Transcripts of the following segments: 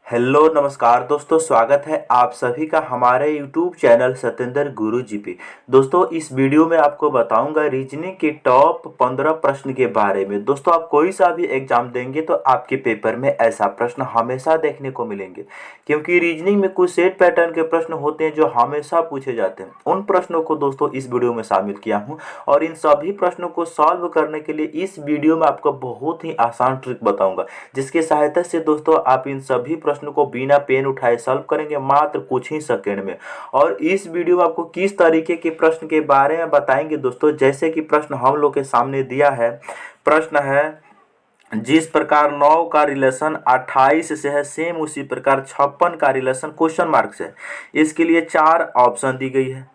Hello नमस्कार दोस्तों, स्वागत है आप सभी का हमारे यूट्यूब चैनल सत्येंद्र गुरुजी पे। दोस्तों इस वीडियो में आपको बताऊंगा रीजनिंग के टॉप 15 प्रश्न के बारे में। दोस्तों आप कोई सा भी एग्जाम देंगे तो आपके पेपर में ऐसा प्रश्न हमेशा देखने को मिलेंगे, क्योंकि रीजनिंग में कुछ सेट पैटर्न के प्रश्न होते हैं जो हमेशा पूछे जाते हैं। उन प्रश्नों को दोस्तों इस वीडियो में शामिल किया हूँ और इन सभी प्रश्नों को सॉल्व करने के लिए इस वीडियो में आपको बहुत ही आसान ट्रिक बताऊंगा, जिसकी सहायता से दोस्तों आप इन सभी प्रश्नों को बिना पेन उठाए सॉल्व करेंगे मात्र कुछ ही सेकंड में। और इस वीडियो में आपको किस तरीके के प्रश्न के बारे में बताएंगे दोस्तों, जैसे कि प्रश्न हम लोग के सामने दिया है। प्रश्न है, जिस प्रकार 9 का रिलेशन 28 से है, सेम उसी प्रकार 56 का रिलेशन क्वेश्चन मार्क से है। इसके लिए 4 ऑप्शन दी गई है।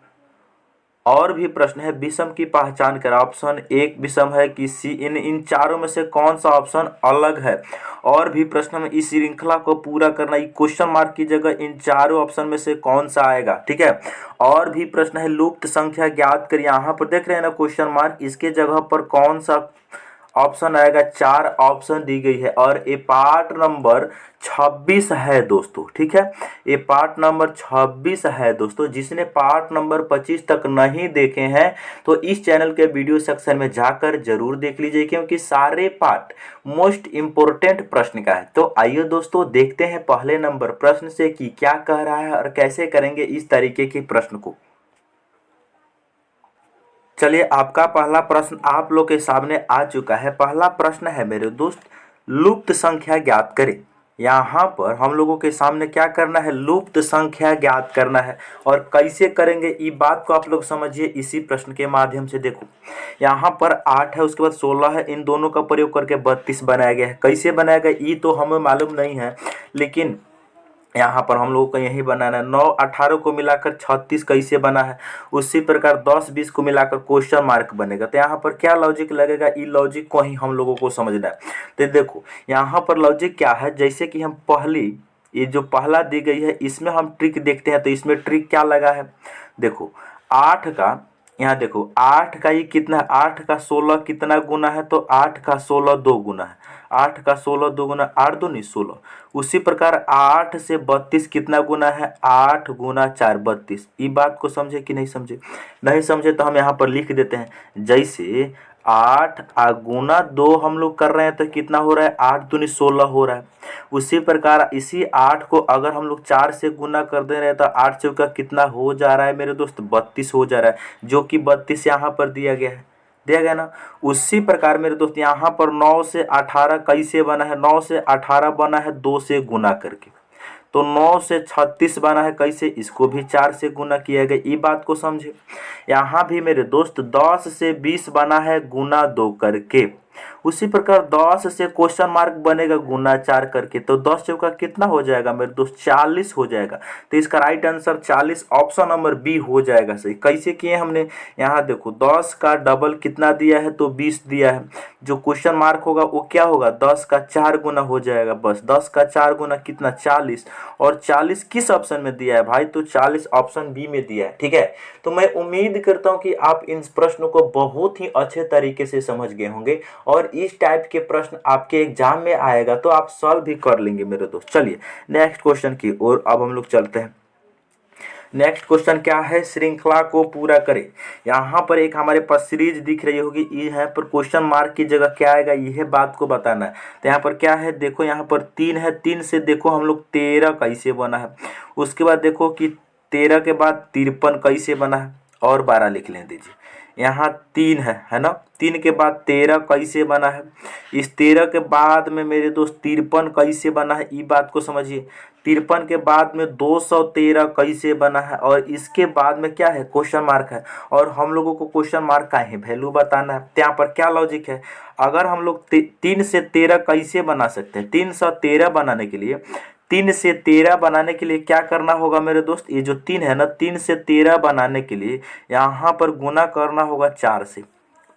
और भी प्रश्न है, विषम की पहचान कर। ऑप्शन एक विषम है कि सी, इन चारों में से कौन सा ऑप्शन अलग है। और भी प्रश्न में इस श्रृंखला को पूरा करना, क्वेश्चन मार्क की जगह इन चारों ऑप्शन में से कौन सा आएगा, ठीक है। और भी प्रश्न है, लुप्त संख्या ज्ञात कर। यहाँ पर देख रहे हैं ना क्वेश्चन मार्क, इसके जगह पर कौन सा ऑप्शन आएगा। 4 ऑप्शन दी गई है और ये पार्ट नंबर 26 है दोस्तों, ठीक है। ये पार्ट नंबर 26 है दोस्तों। जिसने पार्ट नंबर 25 तक नहीं देखे हैं तो इस चैनल के वीडियो सेक्शन में जाकर जरूर देख लीजिए, क्योंकि सारे पार्ट मोस्ट इम्पोर्टेंट प्रश्न का है। तो आइए दोस्तों देखते हैं पहले नंबर प्रश्न से कि क्या कह रहा है और कैसे करेंगे इस तरीके के प्रश्न को। चलिए, आपका पहला प्रश्न आप लोग के सामने आ चुका है। पहला प्रश्न है मेरे दोस्त, लुप्त संख्या ज्ञात करें। यहाँ पर हम लोगों के सामने क्या करना है, लुप्त संख्या ज्ञात करना है। और कैसे करेंगे ये बात को आप लोग समझिए इसी प्रश्न के माध्यम से। देखो यहाँ पर 8 है, उसके बाद 16 है, इन दोनों का प्रयोग करके 32 बनाया गया है। कैसे बनाया गया ये तो हमें मालूम नहीं है, लेकिन यहाँ पर हम लोगों को यही बनाना है। 9 18 को मिलाकर 36 कैसे बना है, उसी प्रकार 10 20 को मिलाकर क्वेश्चन मार्क बनेगा। तो यहाँ पर क्या लॉजिक लगेगा, ई लॉजिक को ही हम लोगों को समझना है। तो देखो यहाँ पर लॉजिक क्या है, जैसे कि हम पहली ये जो पहला दी गई है इसमें हम ट्रिक देखते हैं। तो इसमें ट्रिक क्या लगा है, देखो 8 का, यहाँ देखो 8 का ये कितना है, 8 का 16 कितना गुना है, तो 8 का 16 2 गुना है। 8 का 16 2 गुना 8 2 नहीं 16। उसी प्रकार 8 से 32 कितना गुना है, 8 गुना 4 32। ये बात को समझे कि नहीं समझे। नहीं समझे तो हम यहाँ पर लिख देते हैं, जैसे 8 गुना 2 हम लोग कर रहे हैं तो कितना हो रहा है, 8 दूनी 16 हो रहा है। उसी प्रकार इसी 8 को अगर हम लोग 4 से गुना कर दे रहे हैं तो 8 चौका कितना हो जा रहा है मेरे दोस्त, 32 हो जा रहा है, जो कि 32 यहाँ पर दिया गया है, दिया गया ना। उसी प्रकार मेरे दोस्त यहाँ पर 9 से 18 कैसे बना है, 9 से 18 बना है 2 से गुना करके। तो 9 से 36 बना है कैसे, इसको भी 4 से गुना किया गया। ये बात को समझे। यहाँ भी मेरे दोस्त 10 से 20 बना है गुना 2 करके। उसी प्रकार 10 से क्वेश्चन मार्क बनेगा गुना 4 करके। तो 10 चौका कितना हो जाएगा मेरे दोस्त, 40 हो जाएगा। तो इसका right answer 40 option number B हो जाएगा सही। कैसे किए हमने, यहाँ देखो 10 का डबल कितना दिया है, तो 20 दिया है। जो क्वेश्चन मार्क होगा वो क्या होगा, 10 का 4 गुना हो जाएगा। बस 10 का 4 गुना कितना, 40। और 40 किस ऑप्शन में दिया है भाई, तो 40 ऑप्शन बी में दिया है, ठीक है। तो मैं उम्मीद करता हूँ कि आप इन प्रश्नों को बहुत ही अच्छे तरीके से समझ गए होंगे और इस टाइप के प्रश्न आपके एग्जाम में आएगा तो आप सॉल्व भी कर लेंगे मेरे दोस्त। चलिए नेक्स्ट क्वेश्चन की ओर अब हम लोग चलते हैं। नेक्स्ट क्वेश्चन क्या है, श्रृंखला को पूरा करें। यहाँ पर एक हमारे पास सीरीज दिख रही होगी, यहाँ पर क्वेश्चन मार्क की जगह क्या आएगा यह बात को बताना है। तो यहाँ पर क्या है, देखो यहाँ पर 3 है, 3 से देखो हम लोग 13 कैसे बना है। उसके बाद देखो कि 13 के बाद 53 कैसे बना है, और 12 लिख लें दीजिए। यहाँ 3 है ना, 3 के बाद 13 कैसे बना है। इस 13 के बाद में मेरे दोस्त 53 कैसे बना है, ये बात को समझिए। 53 के बाद में 213 कैसे बना है, और इसके बाद में क्या है, क्वेश्चन मार्क है। और हम लोगों को क्वेश्चन मार्क का ही वैल्यू बताना है। तो यहाँ पर क्या लॉजिक है, अगर हम लोग 3 से 13 कैसे बना सकते हैं, 313 बनाने के लिए, 3 से 13 बनाने के लिए क्या करना होगा मेरे दोस्त, ये जो 3 है ना, 3 से 13 बनाने के लिए यहाँ पर गुना करना होगा 4 से।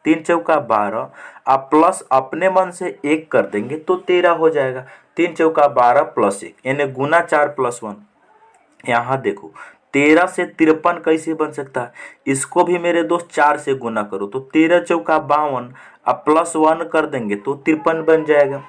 3 चौका 12, आप प्लस अपने मन से 1 कर देंगे तो 13 हो जाएगा। 3 चौका 12 प्लस 1 यानी गुना 4 प्लस 1। यहाँ देखो 13 से 53 कैसे बन सकता है, इसको भी मेरे दोस्त 4 से गुना करो तो 13 चौका 52, अब प्लस 1 कर देंगे तो 53 बन जाएगा।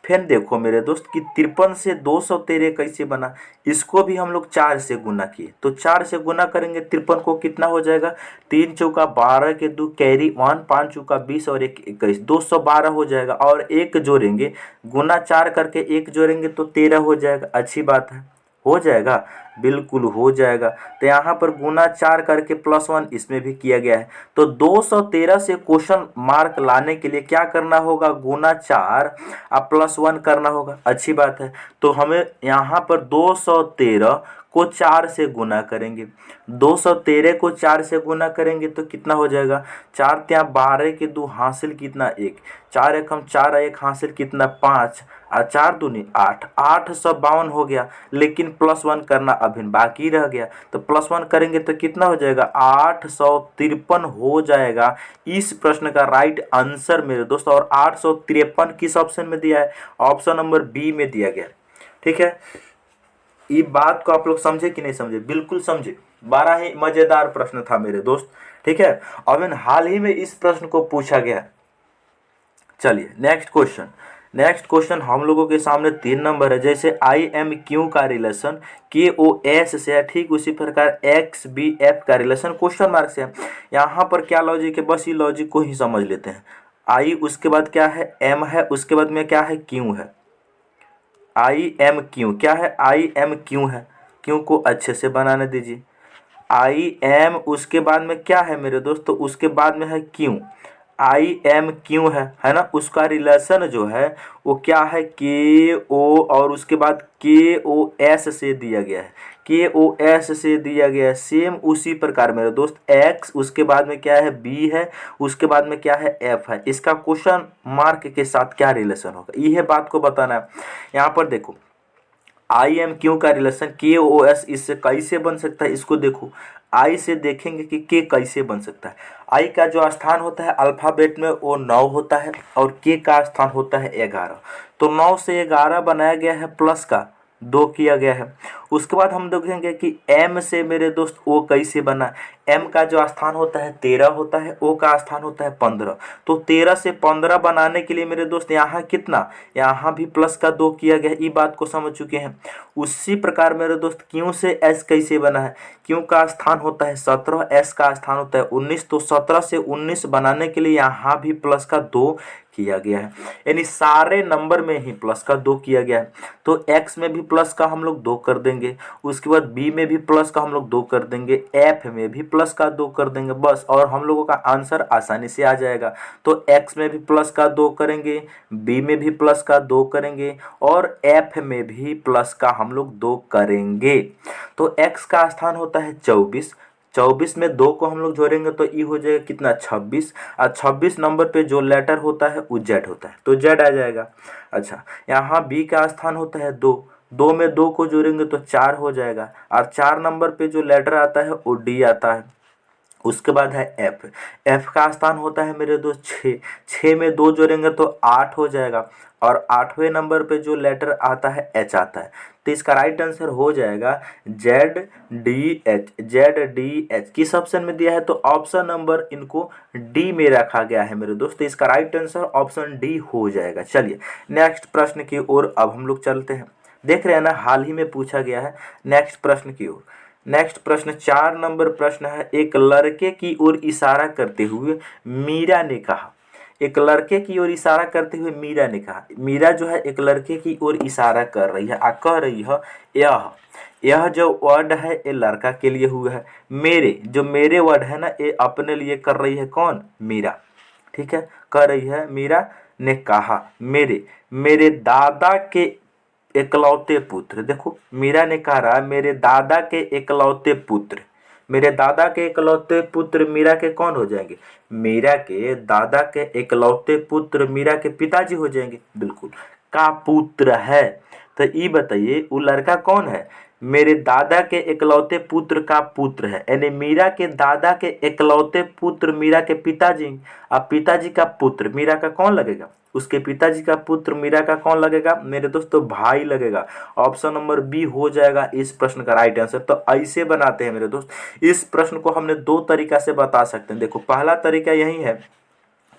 फिर देखो मेरे दोस्त कि 53 से 213 कैसे बना, इसको भी हम लोग 4 से गुना किए, तो 4 से गुना करेंगे 53 को, कितना हो जाएगा, 3 चौका 12 के 2 कैरी 1, 5 चौका 20 और 1 21, 212 हो जाएगा। और एक जोड़ेंगे, गुना 4 करके एक जोड़ेंगे तो 13 हो जाएगा। अच्छी बात है, हो जाएगा, बिल्कुल हो जाएगा। तो यहाँ पर गुना 4 करके +1 इसमें भी किया गया है। तो 213 से क्वेश्चन मार्क लाने के लिए क्या करना होगा, गुना 4 अब +1 करना होगा। अच्छी बात है, तो हमें यहाँ पर 213 को 4 से गुना करेंगे, 213 को 4 से गुना करेंगे तो कितना हो जाएगा, 4 त्या 12 के 2 हासिल कितना 1, 4 एक हम 4 1 हासिल कितना 5 और 4 दूनी 8, 852 हो गया। लेकिन +1 करना अभी बाकी रह गया, तो +1 करेंगे तो कितना हो जाएगा, 853 हो जाएगा। इस प्रश्न का राइट आंसर मेरे दोस्त, और 853 किस ऑप्शन में दिया है, ऑप्शन नंबर बी में दिया गया। ठीक है, ये बात को आप लोग समझे कि नहीं समझे, बिल्कुल समझे। बड़ा ही मजेदार प्रश्न था मेरे दोस्त। ठीक है, अब हाल ही में इस प्रश्न को पूछा गया। चलिए नेक्स्ट क्वेश्चन हम लोगों के सामने 3 नंबर है। जैसे IMQ का रिलेशन KOS से है, ठीक उसी प्रकार XBF का रिलेशन क्वेश्चन मार्क से है। यहाँ पर क्या लॉजिक है, बस ये लॉजिक को ही समझ लेते हैं। I उसके बाद क्या है, M है, उसके बाद में क्या है, Q है। IMQ क्या है, IMQ है, Q को अच्छे से बनाने दीजिए। IM उसके बाद में क्या है मेरे दोस्त, तो उसके बाद में है Q, IMQ है ना। उसका रिलेशन जो है वो क्या है, KO, और उसके बाद KOS से दिया गया है, KOS से दिया गया है। सेम उसी प्रकार मेरे दोस्त X उसके बाद में क्या है, B है, उसके बाद में क्या है, F है। इसका क्वेश्चन मार्क के साथ क्या रिलेशन होगा, यह बात को बताना है। यहाँ पर देखो IMQ का रिलेशन KOS इससे कैसे बन सकता है, इसको देखो। I से देखेंगे कि K कैसे बन सकता है। I का जो स्थान होता है अल्फ़ाबेट में वो 9 होता है, और K का स्थान होता है 11। तो 9 से 11 बनाया गया है, प्लस का 2 किया गया है। उसके बाद हम देखेंगे कि M से मेरे दोस्त O कैसे बना। M का जो स्थान होता है 13 होता है, O का स्थान होता है 15। तो 13 से 15 बनाने के लिए मेरे दोस्त यहाँ कितना, यहाँ भी प्लस का 2 किया गया। ये बात को समझ चुके हैं। उसी प्रकार मेरे दोस्त Q से S कैसे बना है, Q का स्थान होता है 17, S का स्थान होता है 19। तो 17 से 19 बनाने के लिए यहाँ भी प्लस का 2 किया गया है, यानी सारे नंबर में ही प्लस का 2 किया गया है। तो X में भी प्लस का हम लोग 2 कर देंगे, उसके बाद B में भी प्लस का हम लोग 2 कर देंगे, F में भी प्लस का 2 कर देंगे, बस, और हम लोगों का आंसर आसानी से आ जाएगा। तो X में भी प्लस का 2 करेंगे, B में भी प्लस का 2 करेंगे, और F में भी प्लस का हम लोग 2 करेंगे। तो X का स्थान होता है 24, 24 में 2 को हम लोग जोड़ेंगे तो ई हो जाएगा कितना, 26। और 26 नंबर पे जो लेटर होता है वो जेड होता है, तो जेड आ जाएगा। अच्छा, यहाँ बी का स्थान होता है 2, 2 में 2 को जोड़ेंगे तो 4 हो जाएगा। और 4 नंबर पे जो लेटर आता है वो डी आता है। उसके बाद है एफ, एफ का स्थान होता है मेरे दोस्त 6, 6 में 2 जोड़ेंगे तो 8 हो जाएगा। और 8वें नंबर पे जो लेटर आता है एच आता है। तो इसका राइट आंसर हो जाएगा Z D H, Z D H. किस ऑप्शन में दिया है, तो ऑप्शन नंबर इनको डी में रखा गया है मेरे दोस्त। तो इसका राइट आंसर ऑप्शन डी हो जाएगा। चलिए नेक्स्ट प्रश्न की ओर अब हम लोग चलते हैं। देख रहे हैं ना, हाल ही में पूछा गया है। नेक्स्ट प्रश्न की ओर, नेक्स्ट प्रश्न 4 नंबर प्रश्न है। एक लड़के की ओर इशारा करते हुए मीरा ने कहा, एक लड़के की ओर इशारा करते हुए मीरा ने कहा, मीरा जो है एक लड़के की ओर इशारा कर रही है, कह रही है यह जो वर्ड है ये लड़का के लिए हुआ है। मेरे, जो मेरे वर्ड है ना, ये अपने लिए कर रही है कौन, मीरा। ठीक है, कह रही है मीरा ने कहा, मेरे मेरे दादा के एकलौते पुत्र। देखो मीरा ने कहा मेरे दादा के एकलौते पुत्र, मेरे दादा के एकलौते पुत्र मीरा के कौन हो जाएंगे, मीरा के दादा के एकलौते पुत्र मीरा के पिताजी हो जाएंगे। बिल्कुल, का पुत्र है। तो ये बताइए वो लड़का कौन है, मेरे दादा के एकलौते पुत्र का पुत्र है, यानी मीरा के दादा के एकलौते पुत्र मीरा के पिताजी। अब पिताजी का पुत्र मीरा का कौन लगेगा, उसके पिताजी का पुत्र मीरा का कौन लगेगा मेरे दोस्तों, भाई लगेगा। ऑप्शन नंबर बी हो जाएगा इस प्रश्न का राइट आंसर। तो ऐसे बनाते हैं मेरे दोस्त। इस प्रश्न को हमने 2 तरीका से बता सकते हैं। देखो पहला तरीका यही है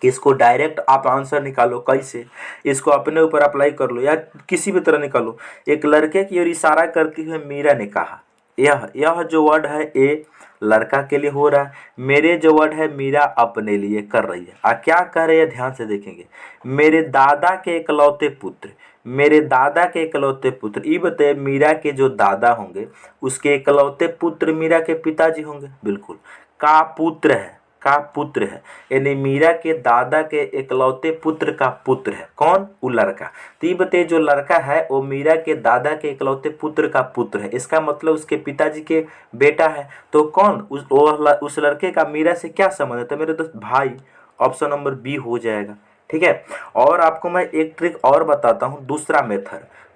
कि इसको डायरेक्ट आप आंसर निकालो कैसे, इसको अपने ऊपर अप्लाई कर लो या किसी भी तरह निकालो। एक लड़के की ओर इशारा करती हुए मीरा ने कहा, यह जो वर्ड है ये लड़का के लिए हो रहा है, मेरे जो वर्ड है मीरा अपने लिए कर रही है। क्या कह रहे हैं ध्यान से देखेंगे, मेरे दादा के इकलौते पुत्र, मेरे दादा के इकलौते पुत्र, ये बताइए मीरा के जो दादा होंगे उसके इकलौते पुत्र मीरा के पिताजी होंगे, बिल्कुल। का पुत्र है, का पुत्र है, यानी मीरा के दादा के इकलौते पुत्र का पुत्र है कौन, वो लड़का। तो ये बताइए जो लड़का है वो मीरा के दादा के इकलौते पुत्र का पुत्र है, इसका मतलब उसके पिताजी के बेटा है। तो कौन उस लड़के का मीरा से क्या संबंध है, तो मेरे दोस्त भाई, ऑप्शन नंबर बी हो जाएगा। ठीक है। और आपको मैं एक ट्रिक और बताता हूँ,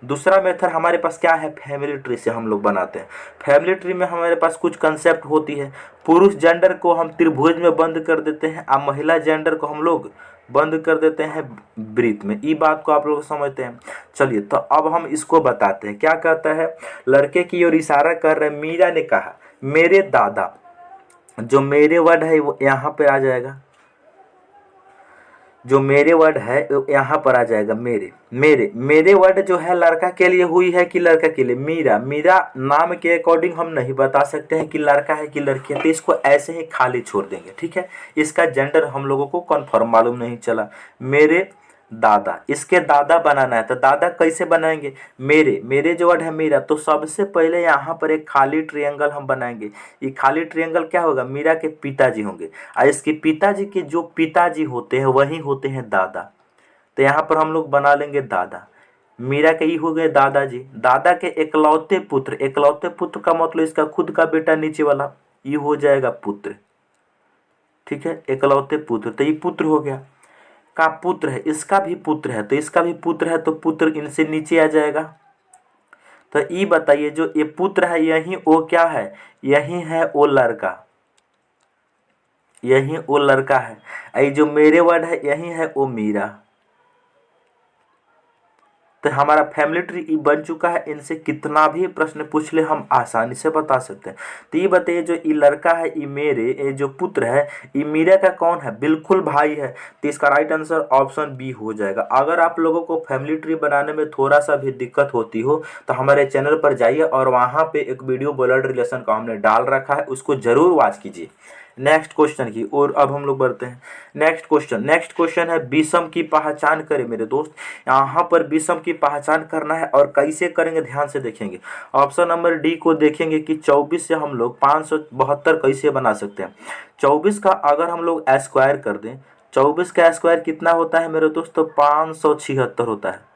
दूसरा मेथड हमारे पास क्या है, फैमिली ट्री से हम लोग बनाते हैं। फैमिली ट्री में हमारे पास कुछ कंसेप्ट होती है, पुरुष जेंडर को हम त्रिभुज में बंद कर देते हैं और महिला जेंडर को हम लोग बंद कर देते हैं वृत्त में। ये बात को आप लोग समझते हैं। चलिए तो अब हम इसको बताते हैं। क्या कहता है, लड़के की ओर इशारा कर रहे, मीरा ने कहा मेरे दादा, जो मेरे वर्ड है वो यहाँ पे आ जाएगा, जो मेरे वर्ड है यहाँ पर आ जाएगा, मेरे वर्ड जो है लड़का के लिए हुई है कि लड़का के लिए, मीरा नाम के अकॉर्डिंग हम नहीं बता सकते हैं कि लड़का है कि लड़की है, तो इसको ऐसे ही खाली छोड़ देंगे। ठीक है, इसका जेंडर हम लोगों को कन्फर्म मालूम नहीं चला। मेरे दादा, इसके दादा बनाना है तो दादा कैसे बनाएंगे, मेरे जो वर्ड है मीरा, तो सबसे पहले यहाँ पर एक खाली ट्रायंगल हम बनाएंगे। ये खाली ट्रायंगल क्या होगा, मीरा के पिताजी होंगे और इसके पिताजी के जो पिताजी होते हैं वही होते हैं दादा। तो यहाँ पर हम लोग बना लेंगे दादा, मीरा के ही हो गए दादाजी, दादा के इकलौते पुत्र का मतलब इसका खुद का बेटा नीचे वाला, ये हो जाएगा पुत्र। ठीक है, इकलौते पुत्र, तो ये पुत्र हो गया। का पुत्र है, इसका भी पुत्र है, तो इसका भी पुत्र है, तो पुत्र इनसे नीचे आ जाएगा। तो ये बताइए जो ये पुत्र है यही वो क्या है, यही है वो लड़का, यही वो लड़का है। ये जो मेरे वर्ड है यही है वो मीरा। तो हमारा फैमिली ट्री बन चुका है, इनसे कितना भी प्रश्न पूछ ले हम आसानी से बता सकते हैं। तो ये बताइए जो ये लड़का है, ये जो पुत्र है, ये मीरा का कौन है, बिल्कुल भाई है। तो इसका राइट आंसर ऑप्शन बी हो जाएगा। अगर आप लोगों को फैमिली ट्री बनाने में थोड़ा सा भी दिक्कत होती हो तो हमारे चैनल पर जाइए और वहाँ पे एक वीडियो ब्लड रिलेशन का हमने डाल रखा है, उसको जरूर वॉच कीजिए। नेक्स्ट क्वेश्चन की और अब हम लोग बढ़ते हैं। नेक्स्ट क्वेश्चन है विषम की पहचान करें मेरे दोस्त। यहाँ पर विषम की पहचान करना है और कैसे करेंगे ध्यान से देखेंगे। ऑप्शन नंबर डी को देखेंगे कि 24 से हम लोग 572 कैसे बना सकते हैं। 24 का अगर हम लोग स्क्वायर कर दें, 24 का स्क्वायर कितना होता है मेरे दोस्त, तो 576 होता है।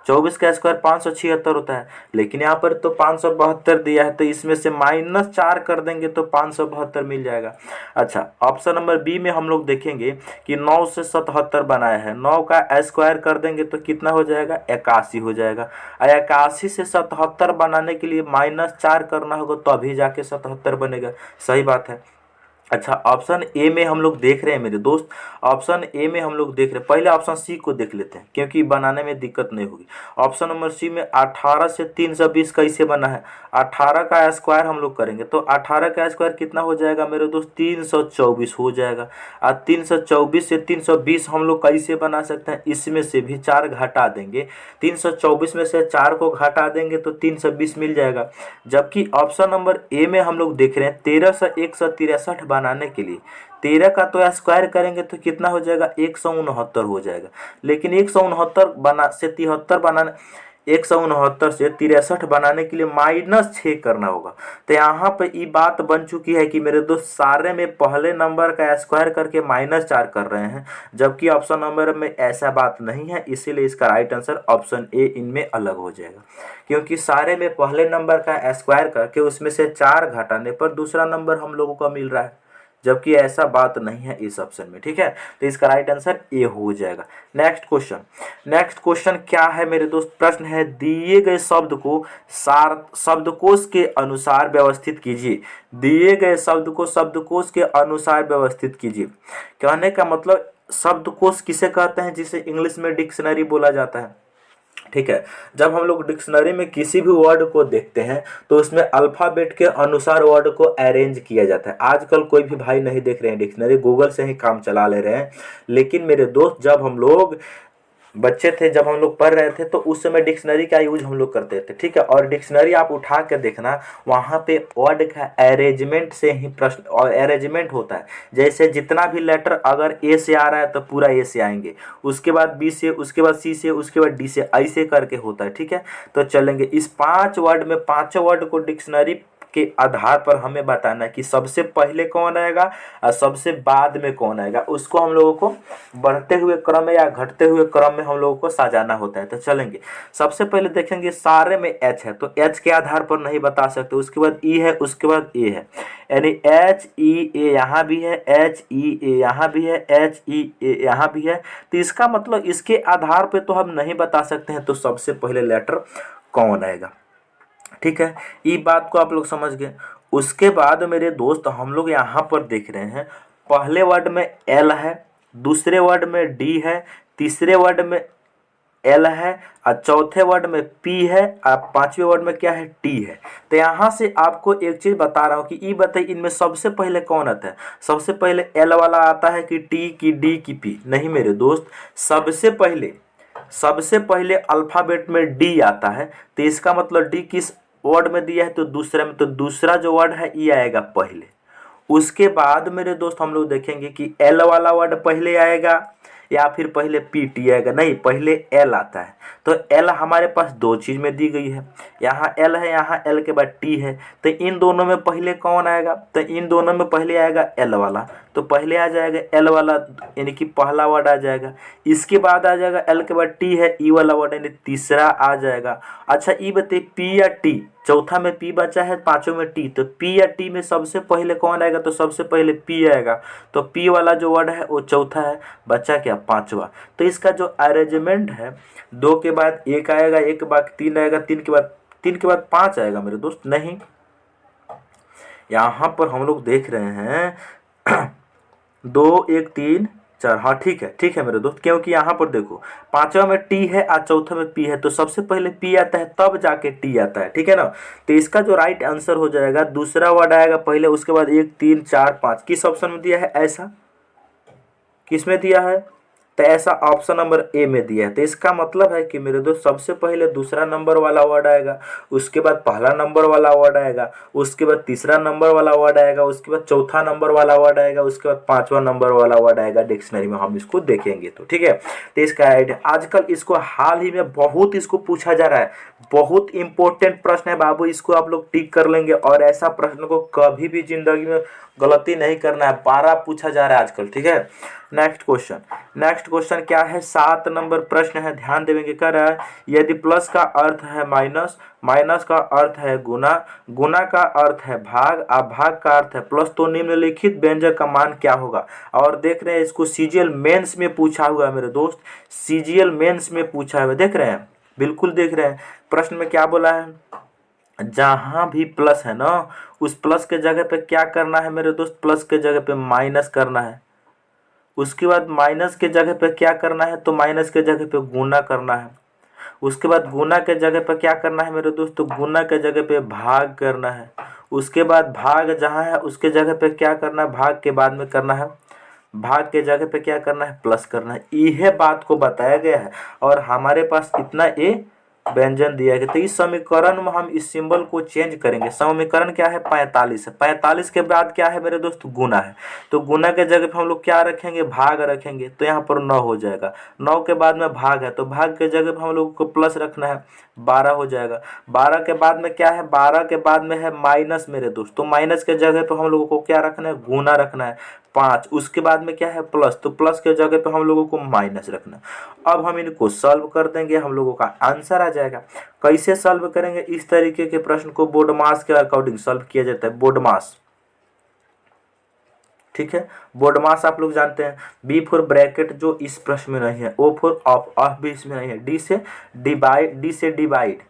24 का स्क्वायर 576 होता है, लेकिन यहाँ पर तो 572 दिया है, तो इसमें से -4 कर देंगे तो 572 मिल जाएगा। अच्छा, ऑप्शन नंबर बी में हम लोग देखेंगे कि 9 से 77 बनाया है, 9 का स्क्वायर कर देंगे तो कितना हो जाएगा, 81 हो जाएगा। 81 से 77 बनाने के लिए -4 करना होगा तो अभी जाके 77 बनेगा। सही बात है। अच्छा, ऑप्शन ए में हम लोग देख रहे हैं मेरे दोस्त, ऑप्शन ए में हम लोग देख रहे हैं। पहले ऑप्शन सी को देख लेते हैं क्योंकि बनाने में दिक्कत नहीं होगी। ऑप्शन नंबर सी में 18 से 320 कैसे बना है, 18 का स्क्वायर हम लोग करेंगे तो 18 का स्क्वायर कितना हो जाएगा मेरे दोस्त, 324 हो जाएगा। और 324 से 320 हम लोग कैसे बना सकते हैं, इसमें से भी 4 घटा देंगे, 324 में से 4 को घटा देंगे तो 320 मिल जाएगा। जबकि ऑप्शन नंबर ए में हम लोग देख रहे हैं 13 से 163 बनाने के लिए 13 का तो स्क्वायर करेंगे तो कितना हो जाएगा, 169 हो जाएगा। लेकिन 169 से 63 बनाने के लिए -6 करना होगा। तो यहाँ पे ये बात बन चुकी है कि मेरे दोस्त सारे में पहले नंबर का स्क्वायर करके -4 कर रहे हैं, जबकि ऑप्शन नंबर में ऐसा बात नहीं है। इसीलिए इसका राइट आंसर ऑप्शन ए इनमें अलग हो जाएगा, क्योंकि सारे में पहले नंबर का स्क्वायर करके उसमें से 4 घटाने पर दूसरा नंबर हम लोगों को मिल रहा है, जबकि ऐसा बात नहीं है इस ऑप्शन में। ठीक है, तो इसका राइट आंसर ए हो जाएगा। नेक्स्ट क्वेश्चन क्या है मेरे दोस्त, प्रश्न है दिए गए शब्द को शब्दकोश के अनुसार व्यवस्थित कीजिए। दिए गए शब्द को शब्दकोश के अनुसार व्यवस्थित कीजिए। कहने का मतलब शब्दकोश किसे कहते हैं, जिसे इंग्लिश में डिक्शनरी बोला जाता है। ठीक है। जब हम लोग डिक्शनरी में किसी भी वर्ड को देखते हैं तो उसमें अल्फ़ाबेट के अनुसार वर्ड को अरेंज किया जाता है। आजकल कोई भी भाई नहीं देख रहे हैं डिक्शनरी, गूगल से ही काम चला ले रहे हैं। लेकिन मेरे दोस्त, जब हम लोग बच्चे थे, जब हम लोग पढ़ रहे थे, तो उस समय डिक्शनरी का यूज हम लोग करते थे। ठीक है। और डिक्शनरी आप उठा कर देखना, वहाँ पे वर्ड का अरेंजमेंट से ही प्रश्न और अरेंजमेंट होता है। जैसे जितना भी लेटर अगर ए से आ रहा है तो पूरा ए से आएंगे, उसके बाद बी से, उसके बाद सी से, उसके बाद डी से, ऐसे करके होता है। ठीक है। तो चलेंगे इस 5 वर्ड में, 5 वर्ड को डिक्शनरी के आधार पर हमें बताना है कि सबसे पहले कौन आएगा और सबसे बाद में कौन आएगा। उसको हम लोगों को बढ़ते हुए क्रम में या घटते हुए क्रम में हम लोगों को साजाना होता है। तो चलेंगे, सबसे पहले देखेंगे सारे में एच है तो एच के आधार पर नहीं बता सकते। उसके बाद ई है, उसके बाद ए है, यानी एच ई ए यहाँ भी है, एच ई ए यहाँ भी है, एच ई ए यहाँ भी है। तो इसका मतलब इसके आधार पर तो हम नहीं बता सकते हैं तो सबसे पहले लेटर कौन आएगा। ठीक है, ये बात को आप लोग समझ गए। उसके बाद मेरे दोस्त हम लोग यहाँ पर देख रहे हैं, पहले वर्ड में एल है, दूसरे वर्ड में डी है, तीसरे वर्ड में एल है और चौथे वर्ड में पी है और पांचवें वर्ड में क्या है, टी है। तो यहाँ से आपको एक चीज़ बता रहा हूँ कि ये बताइए इनमें सबसे पहले कौन आता है। सबसे पहले एल वाला आता है कि टी की डी की पी? नहीं मेरे दोस्त, सबसे पहले अल्फ़ाबेट में डी आता है। तो इसका मतलब डी किस वर्ड में दिया है, तो दूसरे में। तो दूसरा जो वर्ड है ये आएगा पहले। उसके बाद मेरे दोस्त हम लोग देखेंगे कि एल वाला वर्ड पहले आएगा या फिर पहले पी टी आएगा। नहीं, पहले एल आता है। तो एल हमारे पास दो चीज़ में दी गई है, यहाँ एल है, यहाँ एल के बाद टी है। तो इन दोनों में पहले कौन आएगा, तो इन दोनों में पहले आएगा एल वाला। तो पहले आ जाएगा एल वाला, यानी कि पहला वर्ड आ जाएगा। इसके बाद आ जाएगा एल के बाद टी है, ई वाला वर्ड यानी तीसरा आ जाएगा। अच्छा ये बताइए पी या टी, चौथा में पी बचा है, पांचों में टी। तो पी या टी में सबसे पहले कौन आएगा, तो सबसे पहले पी आएगा। तो पी वाला जो वर्ड है वो चौथा है, बचा क्या, पांचवा। तो इसका जो अरेंजमेंट है, 2 के बाद 1 आएगा, 1 के बाद 3 आएगा, 3 के बाद 5 आएगा मेरे दोस्त। नहीं, यहाँ पर हम लोग देख रहे हैं 2 1 3 4। हाँ ठीक है मेरे दोस्त, क्योंकि यहाँ पर देखो पांचवा में टी है और चौथा में पी है, तो सबसे पहले पी आता है तब जाके टी आता है। ठीक है ना। तो इसका जो राइट आंसर हो जाएगा, दूसरा वर्ड आएगा पहले, उसके बाद 1 3 4 5। किस ऑप्शन में दिया है ऐसा, किस में दिया है, तो ऐसा ऑप्शन नंबर ए में दिया है। तो इसका मतलब है कि मेरे दोस्त सबसे पहले दूसरा नंबर वाला वर्ड आएगा, उसके बाद पहला नंबर वाला वर्ड आएगा, उसके बाद तीसरा नंबर वाला वर्ड आएगा, उसके बाद चौथा नंबर वाला वर्ड आएगा, उसके बाद पांचवा नंबर वाला वर्ड आएगा। डिक्शनरी में हम इसको देखेंगे तो ठीक है। तो इसका आजकल इसको हाल ही में बहुत इसको पूछा जा रहा है, बहुत इंपॉर्टेंट प्रश्न है बाबू, इसको आप लोग टिक कर लेंगे। और ऐसा प्रश्न को कभी भी जिंदगी में गलती नहीं करना है, 12 पूछा जा रहा है आजकल। ठीक है। नेक्स्ट क्वेश्चन क्या है, 7 नंबर प्रश्न है, ध्यान देंगे। कह रहा है यदि प्लस का अर्थ है माइनस, माइनस का अर्थ है गुना, गुना का अर्थ है भाग और भाग का अर्थ है प्लस, तो निम्नलिखित व्यंजक का मान क्या होगा। और देख रहे हैं इसको सीजीएल मेंस में पूछा हुआ है मेरे दोस्त, सीजीएल मेंस में पूछा हुआ है, देख रहे हैं, बिल्कुल देख रहे हैं। प्रश्न में क्या बोला है, जहां भी प्लस है ना, उस प्लस के जगह पे क्या करना है मेरे दोस्त, प्लस के जगह पे माइनस करना है। उसके बाद माइनस के जगह पे क्या करना है, तो माइनस के जगह पे गुना करना है। उसके बाद गुना के जगह पे क्या करना है मेरे दोस्त, तो गुना के जगह पे भाग करना है। उसके बाद भाग जहाँ है उसके जगह पे क्या करना है, भाग के बाद में करना है, भाग के जगह पे क्या करना है, प्लस करना है। यह बात को बताया गया है और हमारे पास इतना ए व्यंजन दिया गया। तो इस समीकरण में हम इस सिंबल को चेंज करेंगे। समीकरण क्या है, 45 है। 45 के बाद क्या है मेरे दोस्त, गुना है। तो गुना के जगह पे हम लोग क्या रखेंगे, भाग रखेंगे। तो यहाँ पर 9 हो जाएगा। 9 के बाद में भाग है, तो भाग के जगह पे हम लोग को प्लस रखना है, 12 हो जाएगा। 12 के बाद में क्या है, 12 के बाद में है माइनस मेरे दोस्त। तो माइनस के जगह पे हम लोगों को क्या रखना है, गुना रखना है, 5। उसके बाद में क्या है, प्लस। तो प्लस के जगह पे हम लोगों को माइनस रखना। अब हम इनको सॉल्व कर देंगे, हम लोगों का आंसर आ जाएगा। कैसे सॉल्व करेंगे, इस तरीके के प्रश्न को बोर्ड मास के अकॉर्डिंग सॉल्व किया जाता है, बोर्ड मास। ठीक है, बोर्ड मास आप लोग जानते हैं। बी फॉर ब्रैकेट जो इस प्रश्न में नहीं है, ओ फॉर ऑफ भी इसमें नहीं है, डी से डिवाइड,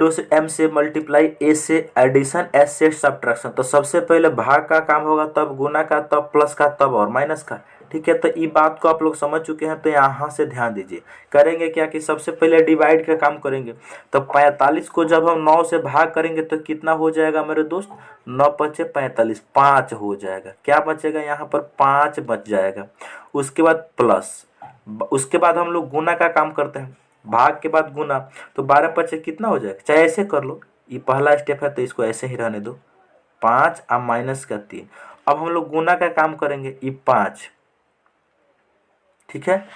हो से, एम से मल्टीप्लाई, ए से एडिशन, एस से सब्ट्रैक्शन। तो सबसे पहले भाग का काम होगा, तब गुना का, तब प्लस का, तब और माइनस का। ठीक है, तो ये बात को आप लोग समझ चुके हैं। तो यहाँ से ध्यान दीजिए, करेंगे क्या कि सबसे पहले डिवाइड का काम करेंगे। तो 45 को जब हम 9 से भाग करेंगे तो कितना हो जाएगा मेरे दोस्त, 9 पचे 45, 5 हो जाएगा। क्या बचेगा यहाँ पर, 5 बच जाएगा। उसके बाद प्लस, उसके बाद हम लोग गुना का काम करते हैं, भाग के बाद गुना। तो 12 पचे कितना हो जाएगा, चाहे ऐसे कर लो, ये पहला स्टेप है तो इसको ऐसे ही रहने दो, 5 और माइनस का 3। अब हम लोग गुना का काम करेंगे, ये 5, ठीक है,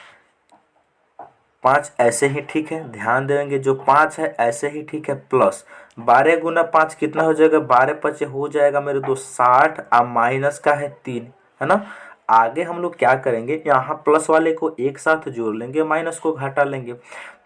5 ऐसे ही ठीक है, ध्यान देंगे जो 5 है ऐसे ही ठीक है, प्लस 12 गुना 5 कितना हो जाएगा, 12 पचे हो जाएगा मेरे दोस्त 60 और माइनस का है 3, है ना। आगे हम लोग क्या करेंगे, यहाँ प्लस वाले को एक साथ जोड़ लेंगे, माइनस को घटा लेंगे।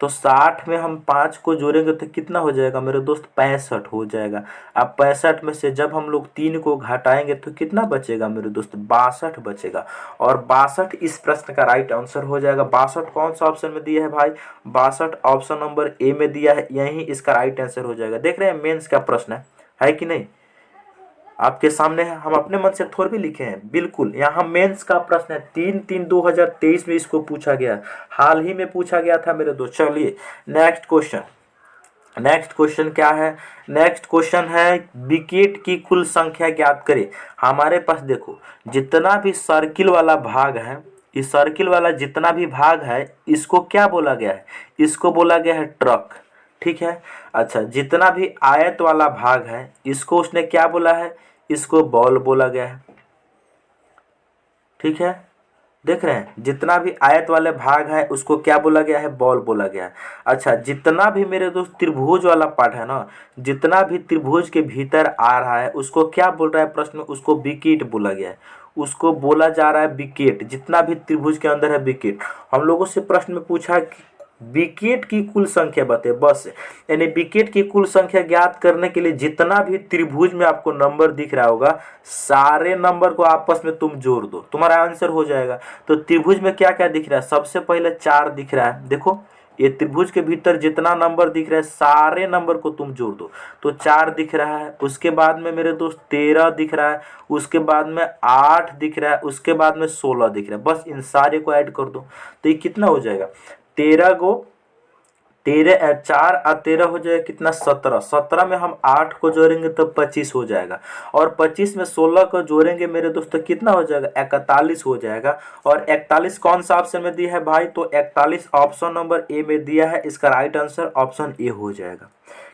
तो 60 में हम 5 को जोड़ेंगे तो कितना हो जाएगा मेरे दोस्त, 65 हो जाएगा। अब 65 में से जब हम लोग 3 को घटाएंगे तो कितना बचेगा मेरे दोस्त, 62 बचेगा। और 62 इस प्रश्न का राइट आंसर हो जाएगा। 62 कौन सा ऑप्शन में दिया है भाई, 62 ऑप्शन नंबर ए में दिया है, यही इसका राइट आंसर हो जाएगा। देख रहे हैं मेंस का प्रश्न है कि नहीं, आपके सामने है, हम अपने मन से थोड़ी भी लिखे हैं, बिल्कुल यहाँ मेंस का प्रश्न है। 3/3/2023 में इसको पूछा गया, हाल ही में पूछा गया था मेरे दोस्त। चलिए नेक्स्ट क्वेश्चन, नेक्स्ट क्वेश्चन क्या है, नेक्स्ट क्वेश्चन है विकेट की कुल संख्या ज्ञात करें। हमारे पास देखो जितना भी सर्किल वाला भाग है, इस सर्किल वाला जितना भी भाग है इसको क्या बोला गया है, इसको बोला गया है ट्रक, ठीक है। अच्छा, जितना भी आयत वाला भाग है इसको उसने क्या बोला है, इसको बॉल बोला गया है, ठीक है। देख रहे हैं, जितना भी आयत वाले भाग है उसको क्या बोला गया है, बॉल बोला गया है। अच्छा, जितना भी मेरे दोस्त त्रिभुज वाला पार्ट है ना, जितना भी त्रिभुज के भीतर आ रहा है उसको क्या बोल रहा है प्रश्न में, उसको विकेट बोला गया है, उसको बोला जा रहा है विकेट। जितना भी त्रिभुज के अंदर है विकेट। हम लोगों से प्रश्न में पूछा कि विकेट की कुल संख्या बताए, बस। यानी विकेट की कुल संख्या ज्ञात करने के लिए जितना भी त्रिभुज में आपको नंबर दिख रहा होगा, सारे नंबर को आपस में तुम जोड़ दो, तुम्हारा आंसर हो जाएगा। तो त्रिभुज में क्या क्या दिख रहा है, सबसे पहले 4 दिख रहा है। देखो ये त्रिभुज के भीतर जितना नंबर दिख रहा है सारे नंबर को तुम जोड़ दो तो 4 दिख रहा है। उसके बाद में मेरे दोस्त 13 दिख रहा है, उसके बाद में 8 दिख रहा है, उसके बाद में 16 दिख रहा है। बस इन सारे को ऐड कर दो तो ये कितना हो जाएगा, 4 और 13 हो जाएगा कितना, 17। 17 में हम 8 को जोड़ेंगे तो 25 हो जाएगा, और 25 में 16 को जोड़ेंगे मेरे दोस्तों कितना हो जाएगा, 41 हो जाएगा। और 41 कौन सा ऑप्शन में दिया है भाई, तो 41 ऑप्शन नंबर ए में दिया है, इसका राइट आंसर ऑप्शन ए हो जाएगा।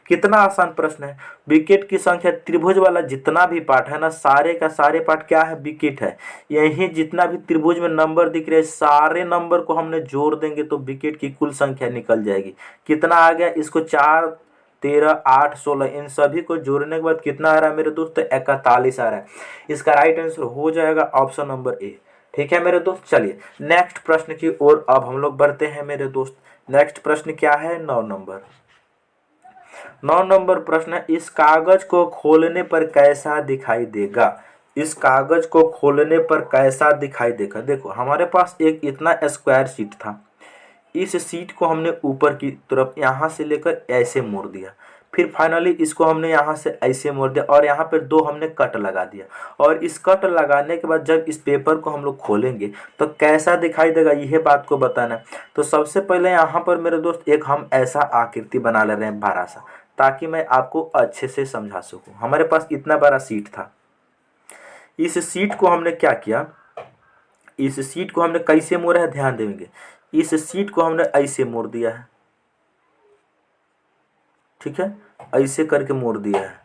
कितना आसान प्रश्न है। विकेट की संख्या, त्रिभुज वाला जितना भी पार्ट है ना, सारे का सारे पार्ट क्या है, विकेट है। यही जितना भी त्रिभुज में नंबर दिख रहे हैं सारे नंबर को हमने जोड़ देंगे तो विकेट की कुल संख्या निकल जाएगी। कितना आ गया, इसको 4, 13, 8, 16 इन सभी को जोड़ने के बाद कितना आ रहा है मेरे दोस्त, 41 आ रहा है। इसका राइट आंसर हो जाएगा ऑप्शन नंबर ए। ठीक है मेरे दोस्त, चलिए नेक्स्ट प्रश्न की ओर अब हम लोग बढ़ते हैं मेरे दोस्त। नेक्स्ट प्रश्न क्या है, 9 नंबर। 9 नंबर प्रश्न है, इस कागज को खोलने पर कैसा दिखाई देगा। इस कागज को खोलने पर कैसा दिखाई देगा। देखो हमारे पास एक इतना स्क्वायर शीट था, इस शीट को हमने ऊपर की तरफ यहाँ से लेकर ऐसे मोड़ दिया, फिर फाइनली इसको हमने यहाँ से ऐसे मोड़ दिया और यहाँ पर 2 हमने कट लगा दिया। और इस कट लगाने के बाद जब इस पेपर को हम लोग खोलेंगे तो कैसा दिखाई देगा, यह बात को बताना है। तो सबसे पहले यहाँ पर मेरे दोस्त एक हम ऐसा आकृति बना ले रहे हैं बड़ा सा, ताकि मैं आपको अच्छे से समझा सकूं। हमारे पास इतना बड़ा शीट था, इस शीट को हमने क्या किया, इस शीट को हमने कैसे मोड़ा है ध्यान देंगे। इस शीट को हमने ऐसे मोड़ दिया है, ठीक है, ऐसे करके मोड़ दिया है,